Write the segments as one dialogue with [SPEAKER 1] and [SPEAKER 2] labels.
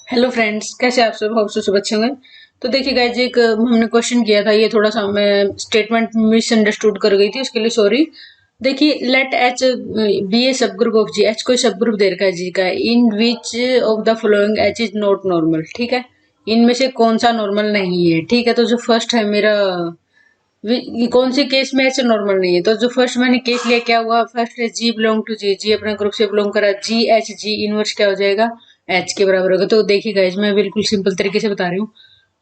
[SPEAKER 1] Hello friends, कैसे आप सब? होप सब अच्छे होंगे। तो देखिए गाइज, एक हमने क्वेश्चन किया था, ये थोड़ा सा मैं स्टेटमेंट मिसअंडरस्टूड कर गई थी, उसके लिए सॉरी। देखिए, late H B A subgroup of ji. H कोई सब ग्रुप दे रखा है जी का, in which of the following H is not normal. ठीक है, इनमें से कौन सा नॉर्मल नहीं है? ठीक है, तो जो फर्स्ट है मेरा, ये कौन से केस में ऐसे नॉर्मल नहीं है? तो जो फर्स्ट मैंने केस लिया, क्या हुआ? फर्स्ट है जी बिलोंग टू जी, जी अपने ग्रुप से बिलोंग करा, जी एच जी इनवर्स क्या हो जाएगा? एच के बराबर होगा। तो देखिए गाइज, मैं बिल्कुल सिंपल तरीके से बता रही हूँ।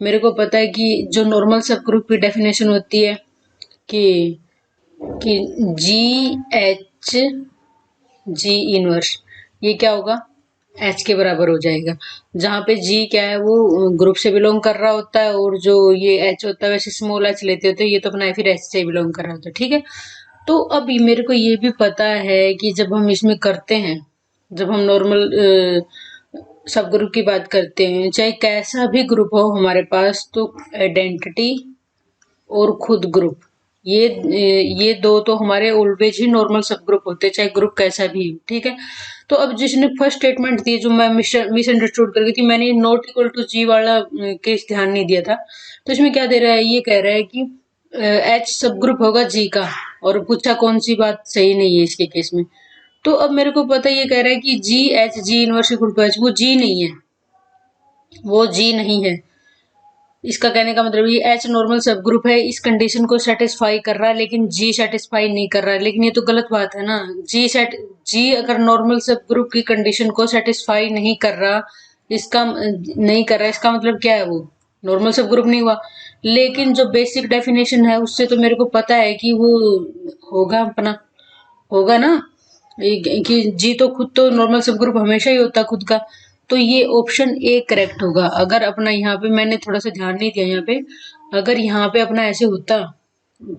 [SPEAKER 1] मेरे को पता है कि जो नॉर्मल सब ग्रुप की डेफिनेशन होती है कि कि जी एच जी इनवर्स, ये क्या होगा? एच के बराबर हो जाएगा। जहाँ पे जी क्या है, वो ग्रुप से बिलोंग कर रहा होता है, और जो ये एच होता है वैसे स्मॉल एच लेते होते हैं, ये तो अपना फिर एच से बिलोंग कर रहा होता है। ठीक है, तो अभी मेरे को ये भी पता है कि जब हम इसमें करते हैं, जब हम नॉर्मल सब ग्रुप की बात करते हैं, चाहे कैसा भी ग्रुप हो हमारे पास, तो आइडेंटिटी और खुद ग्रुप, ये दो तो हमारे ऑलवेज ही नॉर्मल सब ग्रुप होते हैं, चाहे ग्रुप कैसा भी हो। ठीक है, तो अब जिसने फर्स्ट स्टेटमेंट दी, जो मैं मिसअंडरस्टूड कर गई थी, मैंने नॉट इक्वल टू जी वाला केस ध्यान नहीं दिया था। तो इसमें क्या दे रहा है? ये कह रहा है कि एच सब ग्रुप होगा जी का, और पूछा कौन सी बात सही नहीं है इसके केस में। तो अब मेरे को पता, ये कह रहा है कि G H G inverse equal to H, वो जी नहीं है, वो जी नहीं है। इसका कहने का मतलब ये एच नॉर्मल सब ग्रुप है, इस कंडीशन को सेटिस्फाई कर रहा है, लेकिन जी सेटिस्फाई नहीं कर रहा है। लेकिन ये तो गलत बात है ना। जी अगर नॉर्मल सब ग्रुप की कंडीशन को सेटिस्फाई नहीं कर रहा, इसका मतलब क्या है? वो नॉर्मल सब ग्रुप नहीं हुआ। लेकिन जो बेसिक डेफिनेशन है उससे तो मेरे को पता है कि वो होगा अपना, होगा ना, कि जी तो खुद तो नॉर्मल सब ग्रुप हमेशा ही होता खुद का। तो ये ऑप्शन ए करेक्ट होगा। अगर अपना यहाँ पे मैंने थोड़ा सा ध्यान नहीं दिया यहाँ पे, अगर यहाँ पे अपना ऐसे होता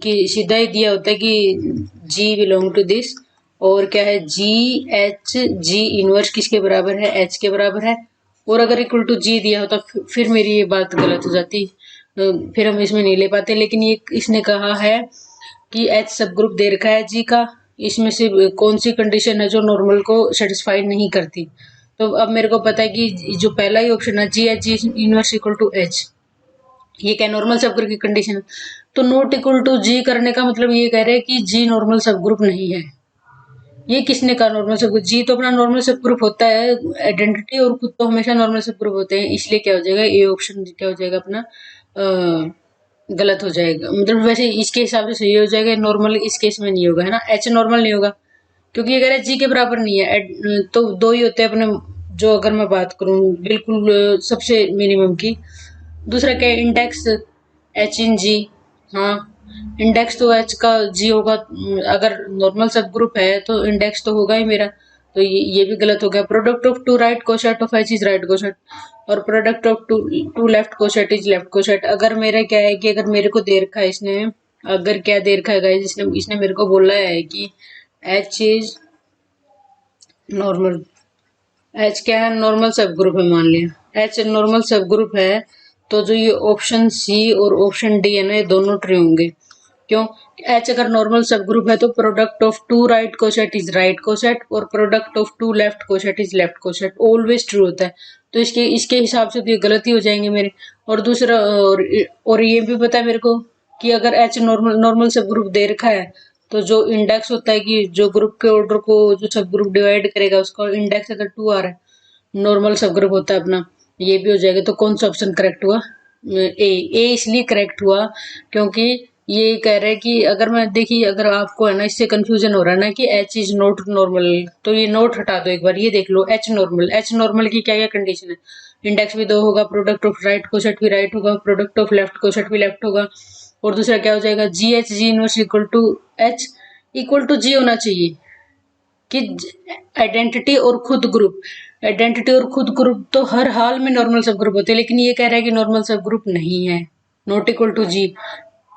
[SPEAKER 1] कि सीधा ही दिया होता कि जी बिलोंग टू दिस, और क्या है, जी एच जी इनवर्स किसके बराबर है? एच के बराबर है। और अगर इक्वल टू जी दिया होता, फिर मेरी ये बात गलत हो जाती, तो फिर हम इसमें नहीं ले पाते। लेकिन ये इसने कहा है कि एच सब ग्रुप दे रखा है जी का, इसमें से कौन सी कंडीशन है जो नॉर्मल को सेटिस्फाई नहीं करती। तो अब मेरे को पता है कि जो पहला ही ऑप्शन है, G H G inverse equal to H, ये क्या नॉर्मल सब ग्रुप की कंडीशन है। तो नॉट इक्वल टू जी करने का मतलब ये कह रहे हैं कि जी नॉर्मल सब ग्रुप नहीं है। ये किसने कहा नॉर्मल सब ग्रुप? जी तो अपना नॉर्मल सब ग्रुप होता है, आइडेंटिटी और खुद तो हमेशा नॉर्मल सब ग्रुप होते हैं। इसलिए क्या हो जाएगा, ये ऑप्शन क्या हो जाएगा अपना, गलत हो जाएगा। मतलब वैसे इसके हिसाब से सही हो जाएगा, नॉर्मल इस केस में नहीं होगा, है ना। एच नॉर्मल नहीं होगा, क्योंकि ये कह रहा है जी के बराबर नहीं है। तो दो ही होते हैं अपने, जो अगर मैं बात करूं बिल्कुल सबसे मिनिमम की। दूसरा क्या है? इंडेक्स एच इन जी। हाँ, इंडेक्स तो एच का जी होगा। अगर नॉर्मल सब ग्रुप है तो इंडेक्स तो होगा ही मेरा। तो ये भी गलत हो गया। Product of two right coset of H is right coset, और product of two left coset is left coset. अगर मेरा क्या है कि अगर मेरे को दे रखा है इसने, अगर क्या दे रखा है गाइस, इसने इसने मेरे को बोला है कि एच इज नॉर्मल, एच क्या है? नॉर्मल सब ग्रुप है, मान लिया एच नॉर्मल सब ग्रुप है। तो जो ये ऑप्शन सी और ऑप्शन डी है ना, ये दोनों ट्रू होंगे। क्यों? एच अगर नॉर्मल सब ग्रुप है तो product of two right coset is right coset, और product of two left coset is left coset, always true होता है। तो इसके इसके हिसाब से तो ये गलती हो जाएंगे मेरे। और दूसरा, और ये भी पता है मेरे को कि अगर एच नॉर्मल नॉर्मल सब ग्रुप दे रखा है, तो जो इंडेक्स होता है कि जो ग्रुप के ऑर्डर को जो सब ग्रुप डिवाइड करेगा, उसका इंडेक्स अगर 2 आ रहा है, नॉर्मल सब ग्रुप होता है अपना, ये भी हो जाएगा। तो कौन सा ऑप्शन करेक्ट हुआ? ए। ए इसलिए करेक्ट हुआ क्योंकि ये कह रहे हैं कि अगर मैं, देखिए अगर आपको है ना इससे कंफ्यूजन हो रहा है ना कि एच इज नॉट नॉर्मल, तो ये नोट हटा दो एक बार, ये देख लो एच नॉर्मल। एच नॉर्मल की क्या क्या कंडीशन है? इंडेक्स भी 2 होगा, प्रोडक्ट ऑफ राइट कोसेट भी राइट होगा, प्रोडक्ट ऑफ लेफ्ट कोसेट भी लेफ्ट होगा, और दूसरा क्या हो जाएगा, G H G inverse equal to H equal to G होना चाहिए। कि आइडेंटिटी और खुद ग्रुप, आइडेंटिटी और खुद ग्रुप तो हर हाल में नॉर्मल सब ग्रुप होते हैं, लेकिन ये कह रहा है कि नॉर्मल सब ग्रुप नहीं है। Not equal to G,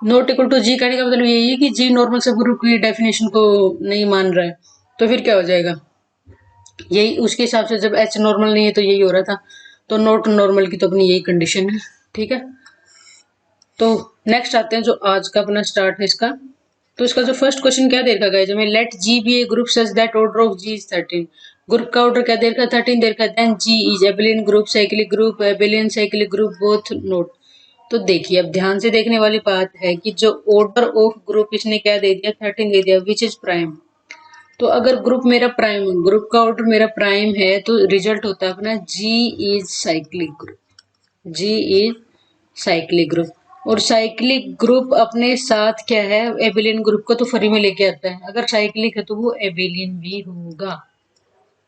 [SPEAKER 1] not equal to G कहने का मतलब यही है कि जी नॉर्मल सब ग्रुप की डेफिनेशन को नहीं मान रहा है। तो फिर क्या हो जाएगा? यही उसके हिसाब से, जब एच नॉर्मल नहीं है तो यही हो रहा था। तो नॉट नॉर्मल की तो अपनी यही कंडीशन है। ठीक है, तो नेक्स्ट आते हैं जो आज का अपना स्टार्ट है इसका। तो इसका जो फर्स्ट क्वेश्चन क्या दे रखा है, हमें let G be a group such that order of G is 13। Group का ऑर्डर क्या दे रखा है, 13 दे रखा है। Then G is abelian group, cyclic group, abelian cyclic group both not. तो देखिए अब ध्यान से देखने वाली बात है कि जो ऑर्डर ऑफ ग्रुप इसने क्या दे दिया, 13 दे दिया, विच इज प्राइम। तो अगर ग्रुप मेरा प्राइम, ग्रुप का ऑर्डर मेरा प्राइम है तो रिजल्ट होता है अपना G is cyclic group, G is cyclic group. और साइक्लिक ग्रुप अपने साथ क्या है, एबिलियन ग्रुप को तो फ्री में लेके आता है। अगर साइक्लिक है तो वो एबिलियन भी होगा,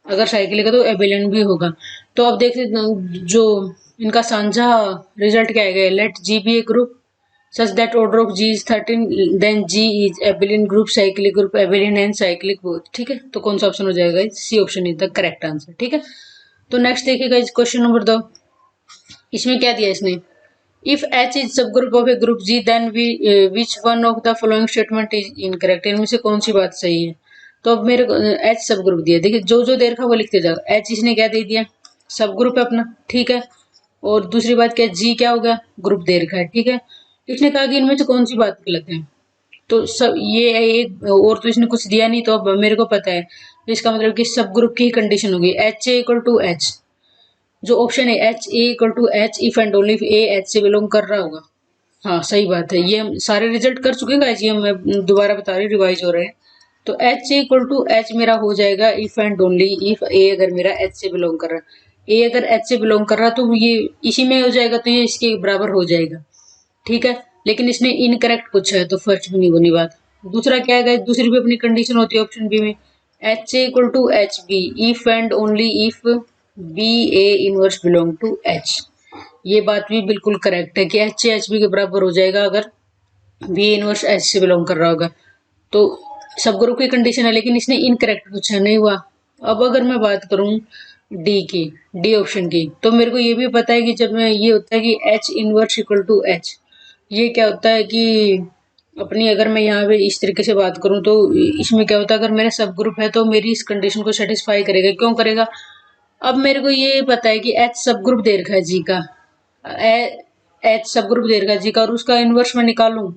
[SPEAKER 1] अगर साइक्लिक है तो एबिलियन भी होगा। तो अब देखते जो इनका साझा रिजल्ट क्या आएगा, let G be a group such that order of G is 13, then G is abelian group, cyclic group, abelian and cyclic both। ठीक है, तो कौन सा ऑप्शन हो जाएगा, C option is the correct answer. ठीक है, तो नेक्स्ट देखिएगा इस क्वेश्चन नंबर 2। इसमें क्या दिया इसने, if H is subgroup of a group G then which one of the following statement is incorrect, इनमें से कौन सी बात सही है। तो अब मेरे को H सब ग्रुप दिया, देखिए जो जो दे रखा वो लिखते जाओ। H इसने क्या दे दिया, सब ग्रुप है अपना, ठीक है। और दूसरी बात क्या, G क्या हो गया, ग्रुप दे रखा है, ठीक है। इसने कहा कि इनमें से कौन सी बात गलत है, तो सब ये है एक, और तो इसने कुछ दिया नहीं, तो अब मेरे को पता है, तो इसका मतलब कि सब ग्रुप की कंडीशन होगी H A equal to H, जो ऑप्शन है H A equal to H if and only if A H से बिलोंग कर रहा होगा। हाँ सही बात है, ये हम सारे रिजल्ट कर चुके हैं गाइस, ये मैं दोबारा बता रही हूँ, रिवाइज हो रहे हैं। तो H A equal to H मेरा हो जाएगा if and only if A अगर मेरा एच से बिलोंग कर रहा है, ए अगर एच से बिलोंग कर रहा है तो ये इसी में हो जाएगा, तो ये इसके बराबर हो जाएगा, ठीक है। लेकिन इसने इनकरेक्ट पूछा है तो फर्स्ट भी नहीं बनी बात। दूसरा क्या है, दूसरी भी अपनी कंडीशन होती है ऑप्शन बी में, H A equal to H B if and only if B A inverse belong to H. ये बात भी बिल्कुल करेक्ट है कि एच ए एच बी के बराबर हो जाएगा अगर बी इनवर्स एच से बिलोंग कर रहा होगा। तो सब ग्रुप की कंडीशन है, लेकिन इसने इनकरेक्ट पूछा, नहीं हुआ। अब अगर मैं बात करूं डी की, डी ऑप्शन की, तो मेरे को ये भी पता है कि जब मैं ये होता है कि H inverse equal to H, ये क्या होता है कि अपनी, अगर मैं यहाँ पे इस तरीके से बात करूं तो इसमें क्या होता है, अगर मेरा सब ग्रुप है तो मेरी इस कंडीशन को सेटिस्फाई करेगा, क्यों करेगा। अब मेरे को ये पता है कि एच सब ग्रुप दे रखा है जी का, एच सब ग्रुप दे रखा है जी का, और उसका इनवर्स मैं निकालूं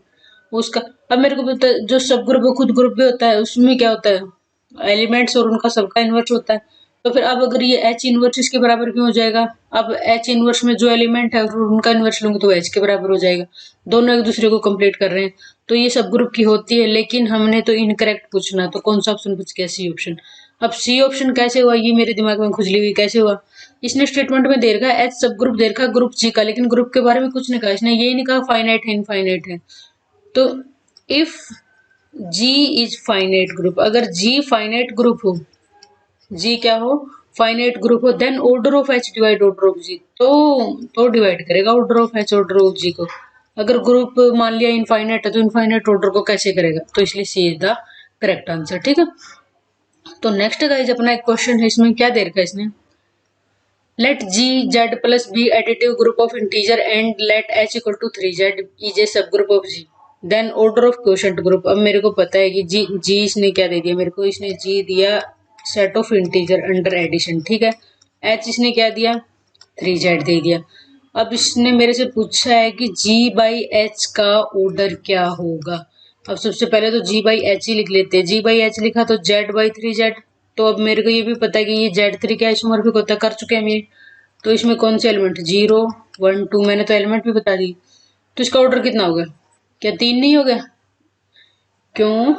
[SPEAKER 1] उसका। अब मेरे को पता है जो सब ग्रुप खुद ग्रुप भी होता है, उसमें क्या होता है एलिमेंट्स और उनका सबका इनवर्स होता है। तो फिर अब अगर ये एच इनवर्स इसके बराबर क्यों हो जाएगा, अब एच इनवर्स में जो एलिमेंट है उनका इनवर्स लूंगे तो एच के बराबर हो जाएगा, दोनों एक दूसरे को कंप्लीट कर रहे हैं। तो ये सब ग्रुप की होती है, लेकिन हमने तो इनकरेक्ट पूछना, तो कौन सा ऑप्शन पूछ गया, सी ऑप्शन। अब सी ऑप्शन कैसे हुआ, ये मेरे दिमाग में खुजली हुई कैसे हुआ। इसने स्टेटमेंट में दे रखा है एच सब ग्रुप दे रखा है ग्रुप जी का, लेकिन ग्रुप के बारे में कुछ नहीं कहा, इसने ये नहीं कहा फाइनाइट है इनफाइनाइट है। तो if G is finite group, अगर जी फाइनाइट ग्रुप हो, जी क्या हो, फाइनाइट ग्रुप हो, then order of H divide order of G, तो डिवाइड करेगा order of H order of G को। अगर ग्रुप मान लिया इनफाइनाइट है तो इनफाइनाइट ऑर्डर को कैसे करेगा, तो इसलिए सी इज द करेक्ट आंसर। ठीक है, तो नेक्स्ट गाइज अपना एक क्वेश्चन है, इसमें क्या दे रखा है इसने, let G Z plus B additive group of integer and let H equal to 3z is a subgroup of G, then order of quotient group. अब मेरे को पता है कि जी इसने क्या दे दिया मेरे को, इसने जी दिया set of integer under addition, ठीक है। एच इसने क्या दिया, 3z दे दिया। अब इसने मेरे से पूछा है कि जी बाई एच का ऑर्डर क्या होगा। अब सबसे पहले तो जी बाई एच ही लिख लेते हैं, जी बाई एच लिखा तो जेड बाई 3z। तो अब मेरे को ये भी पता है कि ये Z3 क्या आइसोमॉर्फिक होता है, कर चुके हैं हम ये। तो इसमें कौन से एलिमेंट, 0 1 2, मैंने तो एलिमेंट भी बता दी। तो इसका ऑर्डर कितना होगा, क्या 3 नहीं हो गया, क्यों,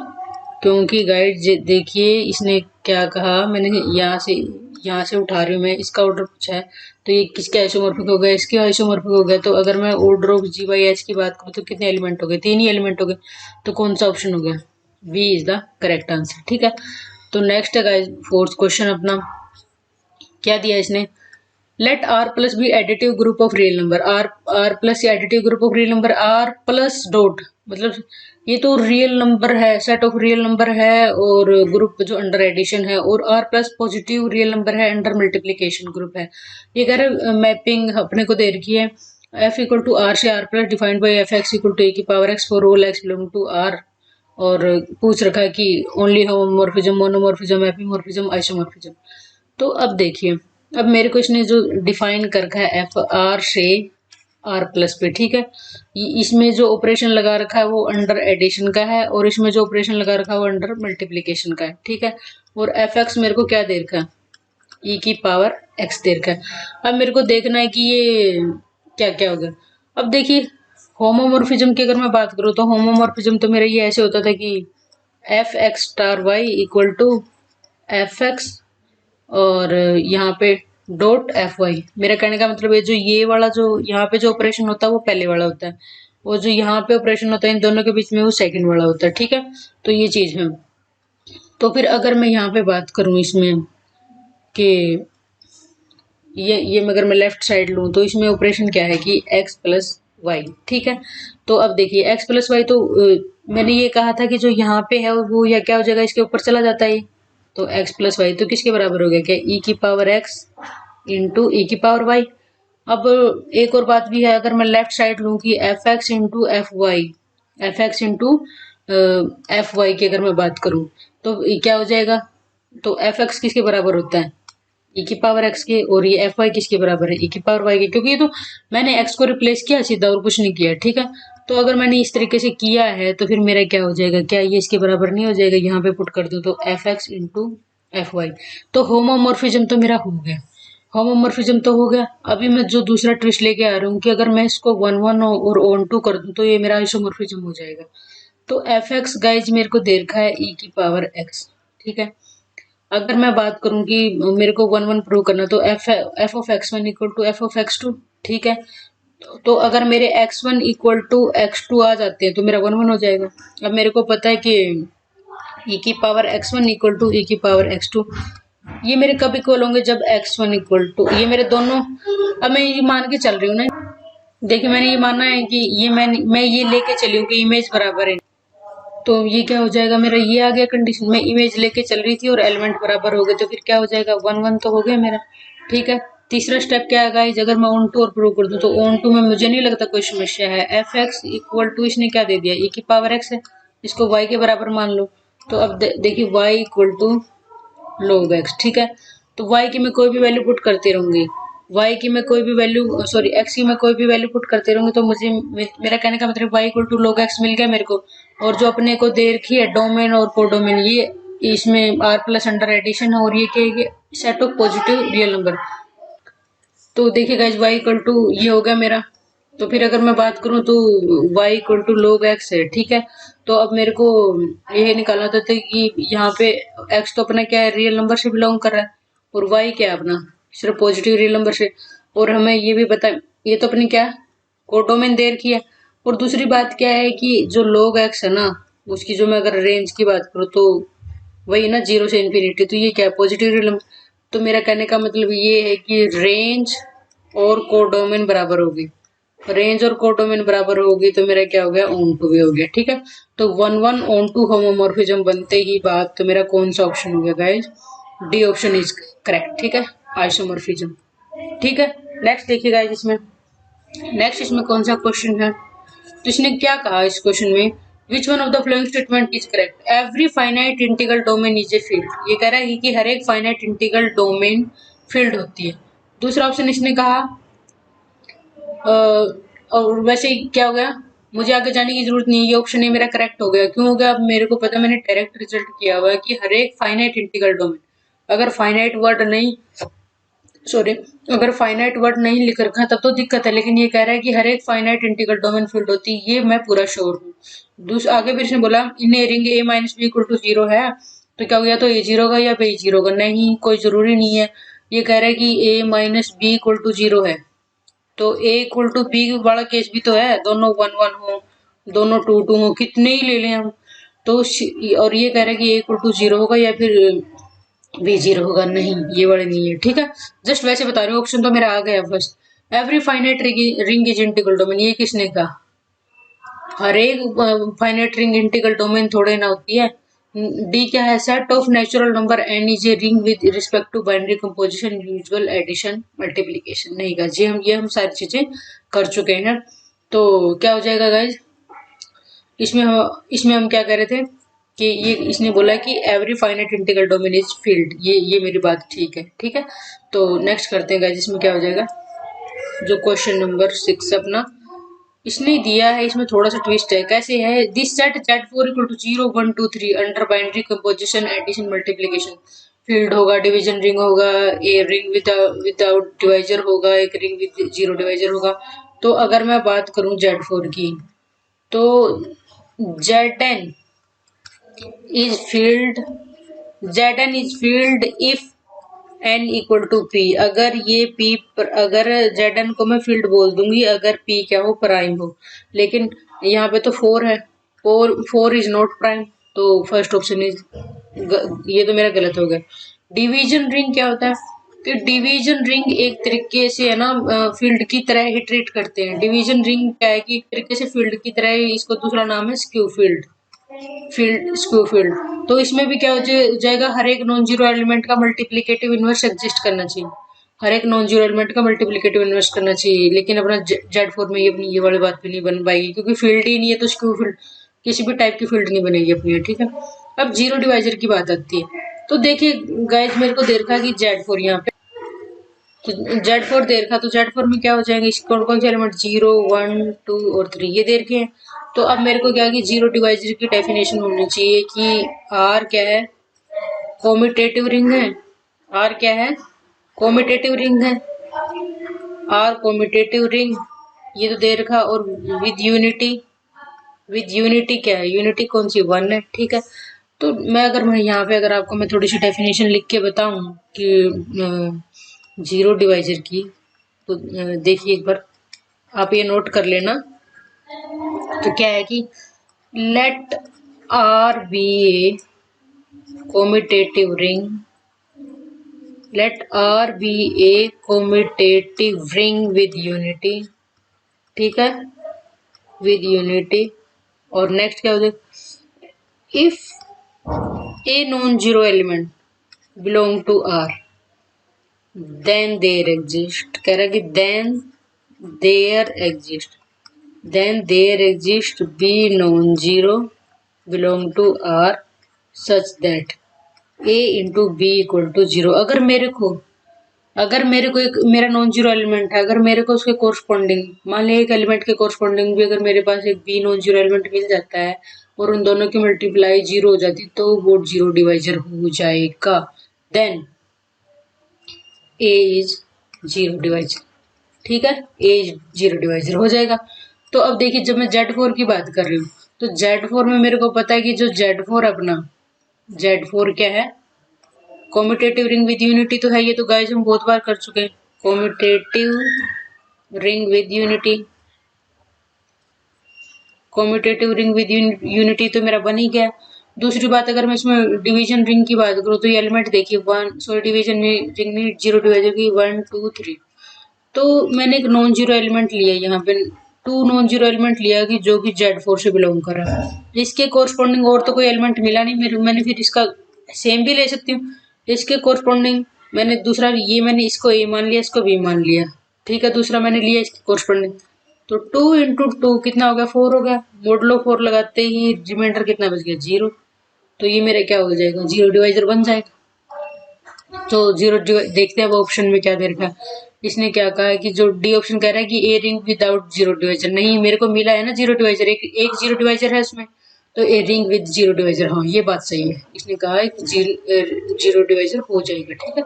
[SPEAKER 1] क्योंकि गाइड देखिए इसने क्या कहा, मैंने यहाँ से उठा रही हूँ मैं, इसका ऑर्डर पूछा है तो ये किसके आइसोमॉर्फिक हो गया, इसके आइसोमॉर्फिक हो गया। तो अगर मैं order of G by H की बात करूँ तो कितने एलिमेंट हो गए, 3 ही एलिमेंट हो गए। तो कौन सा ऑप्शन हो गया, B is the correct answer. ठीक है, तो नेक्स्ट है गाइज फोर्थ क्वेश्चन अपना, क्या दिया इसने, let R plus B additive group of real number, R plus additive group of real number, R plus dot, मतलब ये तो रियल नंबर है, सेट ऑफ रियल नंबर है और ग्रुप जो अंडर एडिशन है, और R plus positive real number है अंडर मल्टीप्लीकेशन ग्रुप है। ये कह रहे मैपिंग अपने को दे रखी है, एफ इक्वल टू आर से R plus defined by F X equal to A की power X for all X belong to R, और पूछ रखा है कि only homomorphism, monomorphism, epimorphism, isomorphism. तो अब देखिए, अब मेरे को इसने जो डिफाइन कर रखा है एफ आर से आर प्लस पे, ठीक है, इसमें जो ऑपरेशन लगा रखा है वो अंडर एडिशन का है, और इसमें जो ऑपरेशन लगा रखा है वो अंडर मल्टीप्लीकेशन का है, ठीक है। और एफ एक्स मेरे को क्या दे रखा है, ई की पावर एक्स दे रखा है। अब मेरे को देखना है कि ये क्या क्या होगा। अब देखिए होमोमॉर्फिज्म की अगर मैं बात करूँ तो होमोमॉर्फिज्म तो मेरा ये ऐसे होता था कि F X star Y equal to F X और यहाँ पे डॉट एफ वाई। मेरा कहने का मतलब है जो ये वाला जो यहाँ पे जो ऑपरेशन होता है वो पहले वाला होता है, वो जो यहाँ पे ऑपरेशन होता है इन दोनों के बीच में वो सेकंड वाला होता है। ठीक है, तो ये चीज है। तो फिर अगर मैं यहाँ पे बात करूँ इसमें कि ये अगर मैं लेफ्ट साइड लूँ तो इसमें ऑपरेशन क्या है कि x प्लस वाई। ठीक है, तो अब देखिए x प्लस वाई तो मैंने ये कहा था कि जो यहाँ पे है वो या क्या हो जाएगा, इसके ऊपर चला जाता है। तो x प्लस वाई तो किसके बराबर हो गया, क्या e की पावर x इंटू ई की पावर वाई। अब एक और बात भी है, अगर मैं लेफ्ट साइड लूँ कि F X into F Y, F X into F Y की अगर मैं बात करूँ तो ये क्या हो जाएगा, तो एफ एक्स किसके बराबर होता है ई की पावर एक्स के, और ये एफ वाई किसके बराबर है ई की पावर वाई के, क्योंकि ये तो मैंने एक्स को रिप्लेस किया सीधा और कुछ नहीं किया। ठीक है, तो अगर मैंने इस तरीके से किया है तो फिर मेरा क्या हो जाएगा, क्या ये इसके बराबर नहीं हो जाएगा, यहाँ पे पुट कर दूं तो F X into F Y. तो होमोमॉर्फिज्म तो मेरा हो गया, होमोमॉर्फिज्म तो हो गया। अभी मैं जो दूसरा ट्विस्ट लेके आ रहा हूँ कि अगर मैं इसको वन वन और ऑन टू कर दूं तो ये मेरा आइसोमॉर्फिज्म हो जाएगा। तो एफ एक्स गाइज मेरे को दे रखा है ई की पावर एक्स। ठीक है, अगर मैं बात करूं कि मेरे को वन वन प्रूव करना तो F of X one equal to F of X two. ठीक है, तो अगर मेरे X one equal to X two आ जाते हैं तो मेरा वन वन हो जाएगा। अब मेरे को पता है कि ई की power X one equal to E की पावर एक्स टू, ये मेरे कब इक्वल होंगे, जब एक्स वन इक्वल टू ये मेरे दोनों। अब मैं ये मान के चल रही हूँ ना, देखिए मैंने ये माना है कि ये मैं ये लेके चली हूँ कि इमेज बराबर है, तो ये क्या हो जाएगा मेरा, ये आ गया कंडीशन। मैं इमेज लेके चल रही थी और एलिमेंट बराबर हो गए तो फिर क्या हो जाएगा, वन वन तो हो गया मेरा। ठीक है, तीसरा स्टेप क्या है गाइस, अगर मैं ऑन टू और प्रूव कर दूं तो ऑन टू में मुझे नहीं लगता कोई समस्या है। एफ एक्स इक्वल टू इसने क्या दे दिया, ई की पावर एक्स है, इसको वाई के बराबर मान लो। तो अब देखिए Y equal to log x। ठीक है, तो y की मैं कोई भी वैल्यू पुट करती रहूंगी, y की मैं कोई भी वैल्यू सॉरी x की मैं कोई भी वैल्यू पुट करते रहूंगी तो मुझे मेरा कहने का मतलब y equal to log x मिल गया मेरे को। और जो अपने को दे रखी है डोमेन और कोडोमेन, ये इसमें r प्लस अंडर एडिशन है और ये क्या है, set of positive real number. तो देखिए गाइस y इक्वल टू ये हो गया मेरा। तो फिर अगर मैं बात करूं तो y equal to log x है। ठीक है, तो अब मेरे को ये निकालना था कि यहाँ पे x तो अपना क्या है, रियल नंबर से बिलोंग कर रहा है, और y क्या है अपना सिर्फ पॉजिटिव रियल नंबर से। और हमें ये भी पता, ये तो अपनी क्या कोडोमेन दे रखी है। और दूसरी बात क्या है कि जो log x है ना, उसकी जो मैं अगर रेंज की बात करूँ तो वही ना जीरो से इन्फिनिटी, तो ये क्या है पॉजिटिव रियल नंबर। तो मेरा कहने का मतलब ये है कि रेंज और कोडोमेन बराबर होगी, रेंज और कोडोमेन बराबर होगी तो मेरा क्या हो गया, ऑन टू भी हो गया। ठीक है, तो one one onto homomorphism बनते ही बात, तो मेरा कौन सा ऑप्शन हो गया guys, D option is correct. ठीक है, आइसोमॉर्फिज्म। ठीक है, नेक्स्ट देखिए गाइज इसमें, नेक्स्ट इसमें कौन सा क्वेश्चन है, तो इसने क्या कहा इस क्वेश्चन में, विच one of the following statement is correct, every finite integral domain is a field. ये कह रहा है कि हर एक फाइनाइट इंटीग्रल डोमेन फील्ड होती है। दूसरा ऑप्शन इसने कहा और वैसे ही क्या हो गया, मुझे आगे जाने की जरूरत नहीं है, ये ऑप्शन ये मेरा करेक्ट हो गया। क्यों हो गया, अब मेरे को पता, मैंने डायरेक्ट रिजल्ट किया हुआ है कि हर एक फाइनाइट इंटीग्रल डोमेन, अगर फाइनाइट वर्ड नहीं सॉरी अगर फाइनाइट वर्ड नहीं लिख रखा तब तो दिक्कत है, लेकिन ये कह रहा है कि हर एक फाइनाइट इंटीग्रल डोमेन फील्ड होती है, ये मैं पूरा श्योर हूँ। आगे फिर इसने बोला in ring A minus B equal to zero है, तो क्या हो गया, तो ए जीरो का या बी जीरो का, नहीं कोई जरूरी नहीं है। ये कह रहा है कि A minus B equal to zero है, तो ए इक्वल टू बी वाला केस भी तो है, दोनों वन वन हो, दोनों टू टू हो, कितने ही ले लें हम। तो और ये कह रहा है कि ए इक्वल टू जीरो होगा या फिर बी जीरो होगा, नहीं ये वाले नहीं है। ठीक है, जस्ट वैसे बता रही हूँ, ऑप्शन तो मेरा आ गया first. Every finite ring is integral domain, ये किसने कहा, हर एक फाइनाइट रिंग इंटीग्रल डोमेन थोड़े ना होती है। डी क्या है, set of natural number N is a ring with respect to binary composition usual addition multiplication, नहीं का जी, हम सारी चीजें कर चुके हैं। तो क्या हो जाएगा गाइज, इसमें हम क्या कह रहे थे कि ये इसने बोला कि every finite integral domain is field, ये मेरी बात ठीक है। ठीक है, तो नेक्स्ट करते हैं गाइज, इसमें क्या हो जाएगा, जो क्वेश्चन नंबर 6 अपना इसने दिया है, इसमें थोड़ा सा ट्विस्ट है। कैसे है, this set Z4 equal to 0 1 2 3 under binary composition addition multiplication. Field होगा, डिवीजन रिंग होगा, ए रिंग विदाउट डिवाइजर होगा, एक रिंग विद जीरो डिवाइजर होगा। तो अगर मैं बात करूं Z4 की, तो Zn is field, Zn is field if n equal to p। अगर ये p पर, अगर Zn को मैं फील्ड बोल दूंगी अगर p क्या हो, प्राइम हो। लेकिन यहाँ पे तो 4 है, 4 इज नॉट प्राइम, तो फर्स्ट ऑप्शन इज, ये तो मेरा गलत हो गया। डिवीजन रिंग क्या होता है कि डिवीजन रिंग एक तरीके से है ना फील्ड की तरह ही ट्रीट करते हैं। डिवीजन रिंग क्या है कि एक तरीके से फील्ड की तरह ही, इसको दूसरा नाम है skew field, field skew field. तो इसमें भी क्या हो जाएगा, हर एक नॉन जीरो एलिमेंट का मल्टीप्लिकेटिव इनवर्स एग्जिस्ट करना चाहिए, हर एक नॉन जीरो एलिमेंट का मल्टीप्लिकेटिव इनवर्स करना चाहिए। लेकिन अपना Z4 में ये वाली बात भी नहीं बन पाएगी, क्योंकि फील्ड ही नहीं है, तो स्क्यू फील्ड किसी भी टाइप की फील्ड नहीं बनेगी अपनी, ठीक है। अब जीरो डिवाइजर की बात आती है, तो देखिए गाइज मेरे को दे रखा कि Z4 यहाँ पे, तो Z4 दे रखा, तो Z4 में क्या हो जाएंगे, कौन कौन से एलिमेंट, 0 1 2 और 3 ये दे रखे हैं। तो अब मेरे को क्या है कि जीरो डिवाइजर की डेफिनेशन होनी चाहिए कि R क्या है, कॉम्यूटेटिव रिंग है। R क्या है, कॉम्यूटेटिव रिंग है, R कॉम्यूटेटिव रिंग, ये तो दे रखा। और विद यूनिटी, विद यूनिटी क्या है, यूनिटी कौन सी, 1 है, ठीक है। तो मैं यहाँ पे अगर आपको मैं थोड़ी सी डेफिनेशन लिख के बताऊं कि जीरो डिवाइजर की, तो देखिए एक बार आप ये नोट कर लेना। तो क्या है कि late R B A commutative ring, let R be a commutative ring with unity, ठीक है, with unity। और नेक्स्ट क्या हो जाए, if a non-zero element belong to R, then there exist, कह रहा है कि then there exist B non-zero belong to R such that A into B equal to 0। अगर मेरे को एक मेरा नॉन जीरो एलिमेंट है, अगर मेरे को उसके कोरस्पॉन्डिंग, मान लिया एक एलिमेंट के कोरस्पॉन्डिंग भी अगर मेरे पास एक बी नॉन जीरो एलिमेंट मिल जाता है और उन दोनों की मल्टीप्लाई 0 हो जाती, तो वो जीरो डिवाइजर हो जाएगा। Then A is zero divisor, ठीक है, ए इज जीरो डिवाइजर हो जाएगा। तो अब देखिए जब मैं Z4 की बात कर रही हूँ, तो Z4 में मेरे को पता है कि जो Z4 अपना, Z4 क्या है, कॉम्यूटेटिव रिंग विद यूनिटी तो है, ये तो गाइस हम बहुत बार कर चुके हैं, commutative ring with unity, commutative ring with unity तो मेरा बन ही गया। दूसरी बात अगर मैं इसमें डिवीजन रिंग की बात करूँ, तो ये एलिमेंट देखिए डिवीजन में रिंग में जीरो डिवाइजर की 1 2 3, तो मैंने एक नॉन जीरो एलिमेंट लिया यहाँ पे, 2 नॉन जीरो एलिमेंट लिया कि जो कि Z4 से बिलोंग कर रहा है। इसके कोरस्पॉन्डिंग और तो कोई एलिमेंट मिला नहीं मेरे, मैंने फिर इसका सेम भी ले सकती हूँ। इसके कोरस्पॉन्डिंग मैंने दूसरा, ये मैंने इसको ए मान लिया, इसको बी मान लिया, ठीक है, दूसरा मैंने लिया इसके कोरस्पॉन्डिंग, तो 2 इंटू 2 कितना हो गया, 4 हो गया। मोडलो 4 लगाते ही रिमाइंडर कितना बच गया, 0। तो ये मेरा क्या हो जाएगा, जीरो डिवाइजर बन जाएगा। तो जीरो देखते हैं अब ऑप्शन में क्या दे रखा है। इसने क्या कहा है कि जो डी ऑप्शन कह रहा है कि a ring without zero divisor, नहीं मेरे को मिला है ना जीरो डिवाइजर, एक जीरो डिवाइजर है उसमें, तो ए रिंग विद जीरो डिवाइजर, हाँ ये बात सही है, इसने कहा है कि जीरो डिवाइजर हो जाएगा, ठीक है।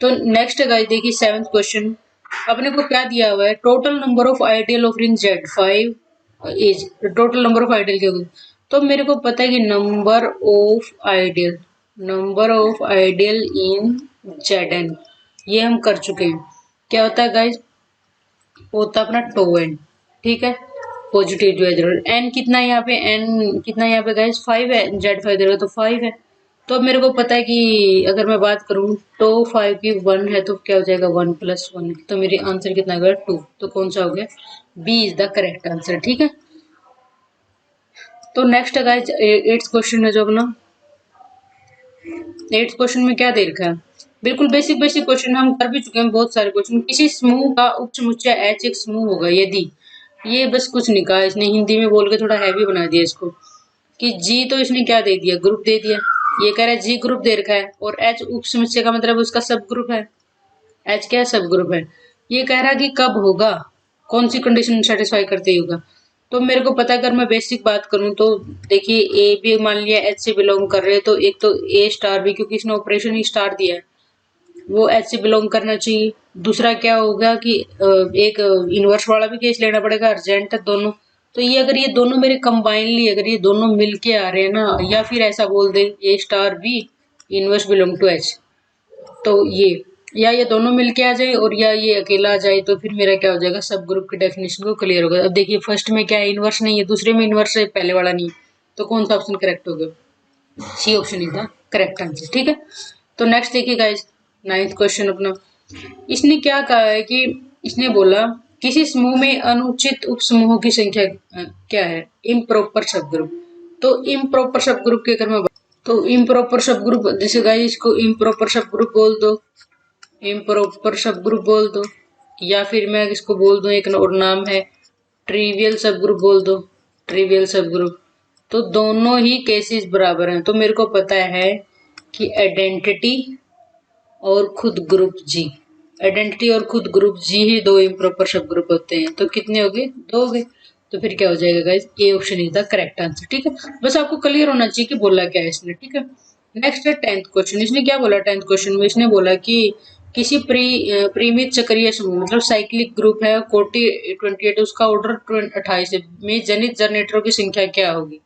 [SPEAKER 1] तो नेक्स्ट गाइस देखिए 7th क्वेश्चन, अपने को क्या दिया हुआ है, total number of ideal of ring Z5 is, total number of ideal क्या, तो मेरे को पता है कि number of ideal in Zn, ये हम कर चुके हैं। क्या होता है गाइज, होता अपना टो एन, ठीक है, पॉजिटिव डिवाइजर। एन कितना है यहाँ पे, एन कितना है यहाँ पे गाइज, 5 है, Z5 देगा तो 5 है। तो अब मेरे को पता है कि अगर मैं बात करूँ तो 5 की 1 है, तो क्या हो जाएगा 1 + 1, तो मेरी आंसर कितना गया 2, तो कौन सा हो गया, B is the correct answer, ठीक है। तो नेक्स्ट है गाइज 8th क्वेश्चन है जो अपना, 8th क्वेश्चन में क्या दे रखा है, बिल्कुल बेसिक क्वेश्चन हम कर भी चुके हैं बहुत सारे क्वेश्चन। किसी समूह का उपसमुच्चय H एक समूह होगा यदि, ये बस कुछ नहीं कहा इसने, हिंदी में बोल के थोड़ा हैवी बना दिया इसको, कि G तो इसने क्या दे दिया, ग्रुप दे दिया, ये कह रहा है G ग्रुप दे रखा है, और H उपसमुच्चय का मतलब उसका सब ग्रुप है, H क्या सब ग्रुप है। ये कह रहा है कि कब होगा, कौन सी कंडीशन सेटिस्फाई करते ही होगा, तो मेरे को पता है, अगर मैं बेसिक बात करूं तो देखिए ए भी मान लिया एच से बिलोंग कर रहे हैं, तो एक तो ए स्टार भी, क्योंकि इसने ऑपरेशन ही स्टार दिया है, वो एच से बिलोंग करना चाहिए। दूसरा क्या होगा कि एक इनवर्स वाला भी केस लेना पड़ेगा, अर्जेंट है दोनों। तो ये अगर ये दोनों मेरे कंबाइनली अगर ये दोनों मिलके आ रहे हैं ना, या फिर ऐसा बोल दे A star B inverse belong to H, तो ये या ये दोनों मिलके आ जाए और या ये अकेला आ जाए, तो फिर मेरा क्या हो जाएगा, सब ग्रुप की डेफिनेशन को क्लियर होगा। अब देखिए फर्स्ट में क्या है, इनवर्स नहीं है, दूसरे में इनवर्स है, पहले वाला नहीं है, तो कौन सा ऑप्शन करेक्ट होगा, C option is the correct answer. ठीक है, तो नेक्स्ट देखिए गाइस, 9th क्वेश्चन अपना, इसने क्या कहा है कि इसने बोला किसी समूह में अनुचित उपसमूहों की संख्या क्या है, इम्प्रॉपर सब ग्रुप। तो इम्प्रॉपर सब ग्रुप के अगर मैं तो इम्प्रॉपर सब ग्रुप, जैसे गाइस इसको इम्प्रॉपर सब ग्रुप बोल दो, इम्प्रॉपर सब ग्रुप बोल दो, या फिर मैं इसको बोल दूं एक और नाम है ट्रिवियल सब ग्रुप बोल दो, ट्रिवियल सब ग्रुप। तो दोनों ही केसेस बराबर हैं। तो मेरे को पता है कि आइडेंटिटी और खुद ग्रुप जी, आइडेंटिटी और खुद ग्रुप जी ही दो इम्प्रॉपर सब ग्रुप होते हैं। तो कितने हो गए, दो हो गए। तो फिर क्या हो जाएगा guys, A option is the correct answer. ठीक है, बस आपको क्लियर होना चाहिए कि बोला क्या है इसने। ठीक है, नेक्स्ट है 10th क्वेश्चन। इसने क्या बोला 10th क्वेश्चन में, इसने बोला कि किसी परिमित चक्रीय समूह मतलब साइक्लिक ग्रुप है, कोटि 28, उसका ऑर्डर 28 में जनित जनरेटरों की संख्या क्या होगी।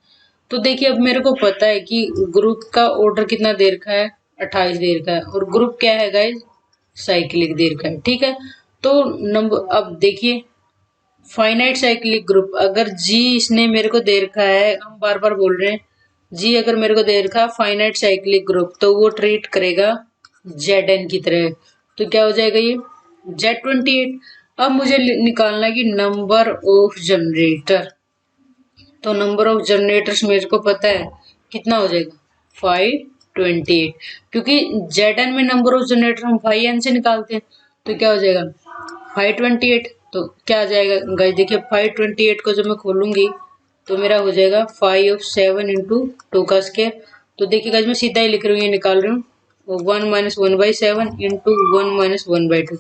[SPEAKER 1] तो देखिए अब मेरे को पता है कि ग्रुप का ऑर्डर कितना देर का है, 28 देर का है, और ग्रुप क्या है गाइस, साइक्लिक देर का है। ठीक है, तो नंबर अब देखिए फाइनाइट साइक्लिक ग्रुप, अगर जी इसने मेरे को दे रखा है, हम बार बार बोल रहे हैं जी, अगर मेरे को दे रखा फाइनाइट साइक्लिक ग्रुप, तो वो ट्रीट करेगा जेड की तरह। तो क्या हो जाएगा ये Z28। अब मुझे निकालना है कि नंबर ऑफ जनरेटर। तो नंबर ऑफ जनरेटर्स मेरे को पता है कितना हो जाएगा 528, क्योंकि Zn में नंबर ऑफ जनरेटर हम 5n से निकालते हैं। तो क्या हो जाएगा 528। तो क्या आ जाएगा गाइस, देखिए 528 को जब मैं खोलूंगी तो मेरा हो जाएगा 5 ऑफ 7 इंटू 2 का स्क्वायर। तो देखिए गाइस मैं सीधा ही लिख रही हूँ, ये निकाल रही हूँ, 1 - 1/7 इंटू 1 - 1/2।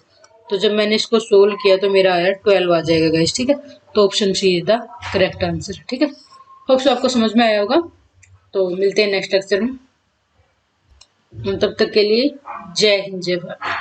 [SPEAKER 1] तो जब मैंने इसको सोल्व किया तो मेरा आया 12 आ जाएगा गाइस। ठीक है, तो option C is the correct answer. ठीक है, होप सो आपको समझ में आया होगा। तो मिलते हैं नेक्स्ट लेक्चर में, तब तक के लिए जय हिंद जय भारत।